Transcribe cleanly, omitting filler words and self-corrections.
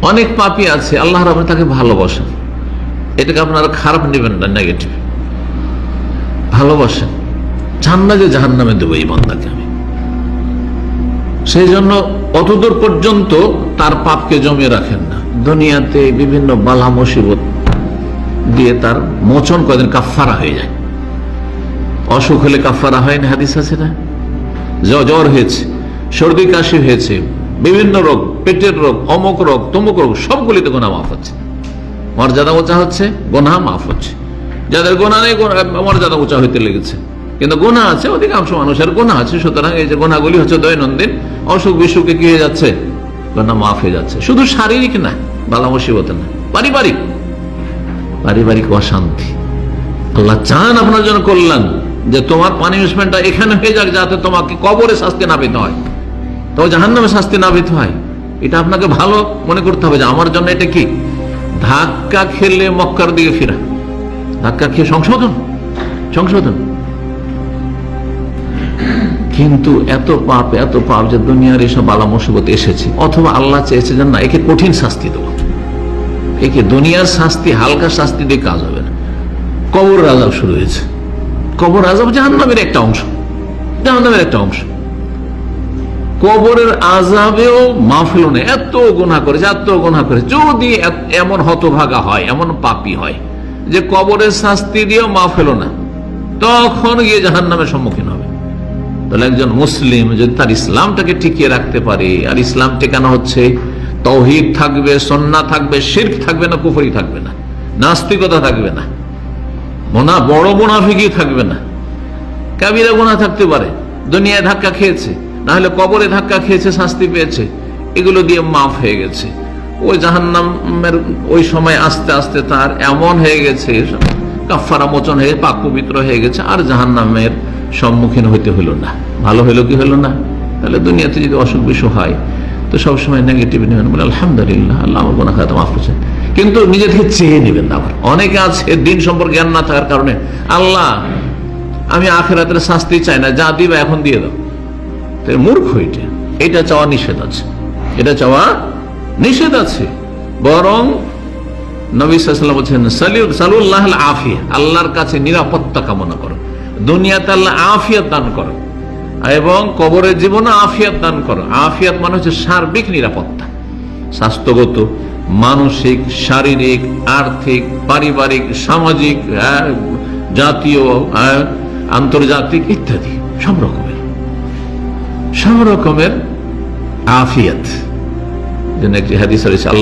অনেক পাপী আছে, আল্লাহ রাব্বুল তাকে ভালোবাসেন, এটাকে আপনারা খারাপ নেবেন না, নেগেটিভ। ভালোবাসেন, চান না যে জাহান্নামে দেবো এই বান্দাকে আমি, সেই জন্য অতদূর পর্যন্ত তার পাপকে জমিয়ে রাখেন না। দুনিয়াতে বিভিন্ন বালা মুসিবত দিয়ে তার মোচন কদিন কাফারা হয়ে যায়। অসুখ হলে কাফারা হয় না, হাদিস আছে না? জ্বর হয়েছে, সর্দি কাশি হয়েছে, বিভিন্ন রোগ, পেটের রোগ, অমুক রোগ, তমুক রোগ, সবগুলিতে গোনা মাফ হচ্ছে, মর্যাদা উঁচা হচ্ছে, গোনা মাফ হচ্ছে। যাদের গোনা নেই মর্যাদা উঁচা হইতে লেগেছে, কিন্তু গোনা আছে, অধিকাংশ মানুষের গোনা আছে। সুতরাং এই যে গোনাগুলি হচ্ছে দৈনন্দিন অসুখ বিসুখে কি হয়ে যাচ্ছে, গোনা মাফ হয়ে যাচ্ছে। শুধু শারীরিক না, বালা মুসিবত না, পারিবারিক অশান্তি। আল্লাহ চান আপনার জন্য কল্যাণ, যে তোমার পানিশমেন্টটা এখানে হয়ে যাক, যাতে তোমাকে কবরে শাস্তি না পেতে হয়, তো জাহান্নামে শাস্তি না পেতে হয়। এটা আপনাকে ভালো মনে করতে হবে যে আমার জন্য এটা কি ধাক্কা খেলে মক্কার দিকে ফিরা, ধাক্কা খেয়ে সংশোধন। কিন্তু এত পাপ যে দুনিয়ার এসব বালা মুসিবত এসেছে, অথবা আল্লাহ চেয়েছে যে না, একে কঠিন শাস্তি দেবো, একে দুনিয়ার শাস্তি, হালকা শাস্তি দিয়ে কাজ হবে না। কবর আযাব শুরু হয়েছে। কবর আযাব জাহান্নামের একটা অংশ। কবরের আযাবেও মাফ হলো না, এত গুনাহ করেছে। যদি এমন হতভাগা হয়, এমন পাপী হয় যে কবরের শাস্তি দিয়েও মাফ হলো না, তখন গিয়ে জাহান্নামের সম্মুখীন হবে। তাহলে একজন মুসলিম যদি তার ইসলামটাকে টিকিয়ে রাখতে পারে, আর ইসলাম টেকানো হচ্ছে তাওহীদ থাকবে, সুন্নাহ থাকবে, শিরক থাকবে না, কুফরি থাকবে না, নাস্তিকতা থাকবে না, বড় মুনাফিকি থাকবে না, কাবিরা গুনাহ থাকতে পারে, দুনিয়ায় ধাক্কা খেয়েছে, না হলে কবরে ধাক্কা খেয়েছে, শাস্তি পেয়েছে, এগুলো দিয়ে মাফ হয়ে গেছে। ওই জাহান্নামের ওই সময় আস্তে আস্তে তার এমন হয়ে গেছে, কাফারা মোচন হয়ে পাক পবিত্র হয়ে গেছে, আর জাহান্নামের সম্মুখীন হইতে হলো না। ভালো হইলো কি হলো না? তাহলে দুনিয়াতে যদি অসুখ বিসুখ হয় তো সবসময় নেগেটিভ নেবেন, বলে আলহামদুলিল্লাহ, আল্লাহ আমার গুনাহ খাতা মাফ করছেন। কিন্তু নিজে থেকে চেয়ে নেবেন না। আবার অনেকে আছে দিন সম্পর্কে জ্ঞান না থাকার কারণে, আল্লাহ আমি আখিরাতের শাস্তি চাই না, যা দিবা এখন দিয়ে দাও। মূর্খ এটা চাওয়া নিষেধ আছে। বরং নবী সাল্লাল্লাহু আলাইহি ওয়াসাল্লাম বলেছেন সালুল্লাহুল আফিয়া, আল্লাহর কাছে নিরাপত্তা কামনা করো, দুনিয়াতে আল্লাহ আফিয়াত দান করো, এবং কবরের জীবনে আফিয়াত দান করো। আফিয়াত মানে হচ্ছে সার্বিক নিরাপত্তা, স্বাস্থ্যগত, মানসিক, শারীরিক, আর্থিক, পারিবারিক, সামাজিক, জাতীয়, আন্তর্জাতিক ইত্যাদি সব রকমের আফিয়াত। যেন একটি হাদিস রয়েছে,